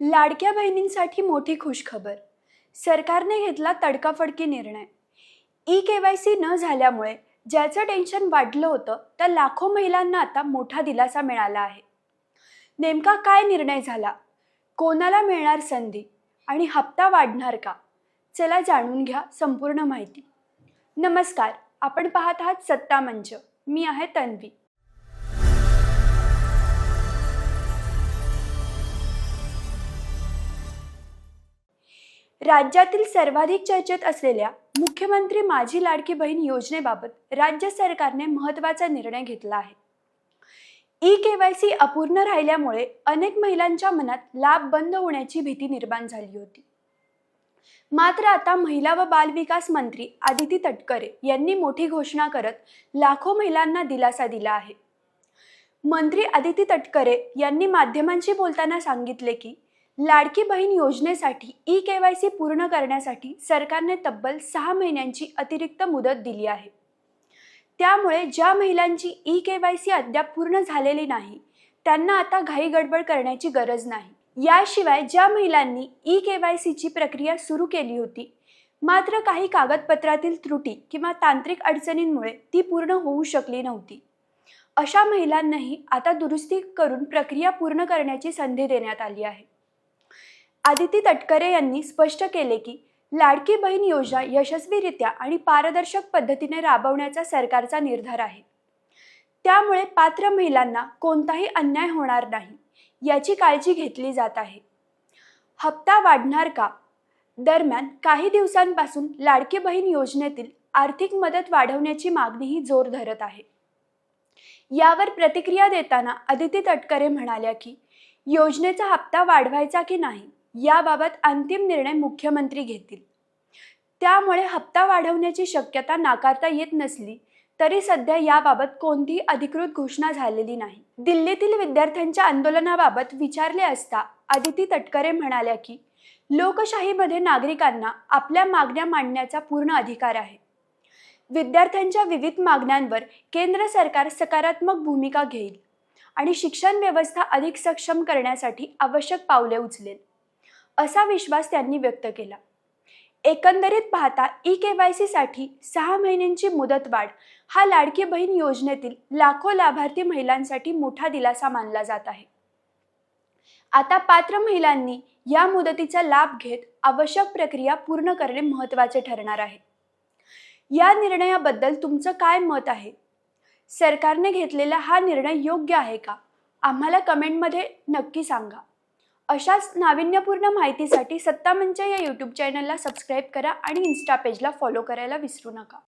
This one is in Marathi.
लाडक्या बहिणींसाठी मोठी खुशखबर. सरकारने घेतला तडकाफडकी निर्णय. ई-केवायसी न झाल्यामुळे ज्याचं टेन्शन वाढलं होतं त्या लाखो महिलांना आता मोठा दिलासा मिळाला आहे. नेमका काय निर्णय झाला? कोणाला मिळणार संधी? आणि हप्ता वाढणार का? चला जाणून घ्या संपूर्ण माहिती. नमस्कार, आपण पाहत आहात सत्ता मंच. मी आहे तन्वी. राज्यातील सर्वाधिक चर्चेत असलेल्या मुख्यमंत्री माझी लाडकी बहीण योजनेबाबत राज्य सरकारने महत्त्वाचा निर्णय घेतला आहे. ई-केवायसी अपूर्ण राहिल्यामुळे अनेक महिलांच्या मनात लाभ बंद होण्याची भीती निर्माण झाली होती. मात्र आता महिला व बालविकास मंत्री आदिती तटकरे यांनी मोठी घोषणा करत लाखो महिलांना दिलासा दिला आहे. मंत्री आदिती तटकरे यांनी माध्यमांशी बोलताना सांगितले की लाडकी बहीण योजनेसाठी ई-केवायसी पूर्ण करण्यासाठी सरकारने तब्बल 6 महिन्यांची अतिरिक्त मुदत दिली आहे. त्यामुळे ज्या महिलांची ई-केवायसी अद्याप पूर्ण झालेली नाही त्यांना आता घाई गडबड करण्याची गरज नाही. याशिवाय ज्या महिलांनी ई-केवायसीची प्रक्रिया सुरू केली होती मात्र काही कागदपत्रातील त्रुटी किंवा तांत्रिक अडचणींमुळे ती पूर्ण होऊ शकली नव्हती, अशा महिलांनाही आता दुरुस्ती करून प्रक्रिया पूर्ण करण्याची संधी देण्यात आली आहे. आदिती तटकरे यांनी स्पष्ट केले की लाडकी बहीण योजना यशस्वीरित्या आणि पारदर्शक पद्धतीने राबवण्याचा सरकारचा निर्धार आहे. त्यामुळे पात्र महिलांना कोणताही अन्याय होणार नाही याची काळजी घेतली जात आहे. हप्ता वाढणार का? दरम्यान काही दिवसांपासून लाडकी बहीण योजनेतील आर्थिक मदत वाढवण्याची मागणीही जोर धरत आहे. यावर प्रतिक्रिया देताना आदिती तटकरे म्हणाल्या की योजनेचा हप्ता वाढवायचा की नाही याबाबत अंतिम निर्णय मुख्यमंत्री घेतील. त्यामुळे हप्ता वाढवण्याची शक्यता नाकारता येत नसली तरी सध्या याबाबत कोणतीही अधिकृत घोषणा झालेली नाही. दिल्लीतील विद्यार्थ्यांच्या आंदोलनाबाबत विचारले असता आदिती तटकरे म्हणाल्या की लोकशाहीमध्ये नागरिकांना आपल्या मागण्या मांडण्याचा पूर्ण अधिकार आहे. विद्यार्थ्यांच्या विविध मागण्यांवर केंद्र सरकार सकारात्मक भूमिका घेईल आणि शिक्षण व्यवस्था अधिक सक्षम करण्यासाठी आवश्यक पावले उचलेल, असा विश्वास त्यांनी व्यक्त केला. एकंदरीत पाहता ई-केवायसीसाठी 6 महिन्यांची मुदतवाढ हा लाडकी बहीण योजनेतील लाखो लाभार्थी महिलांसाठी मोठा दिलासा मानला जात आहे. आता पात्र महिलांनी या मुदतीचा लाभ घेत आवश्यक प्रक्रिया पूर्ण करणे महत्त्वाचे ठरणार आहे. या निर्णयाबद्दल तुमचं काय मत आहे? सरकारने घेतलेला हा निर्णय योग्य आहे का? आम्हाला कमेंटमध्ये नक्की सांगा. अशाच नाविन्यपूर्ण माहितीसाठी सत्ता मंच या यूट्यूब चॅनलला सबस्क्राईब करा आणि इन्स्टा पेजला फॉलो करायला विसरू नका.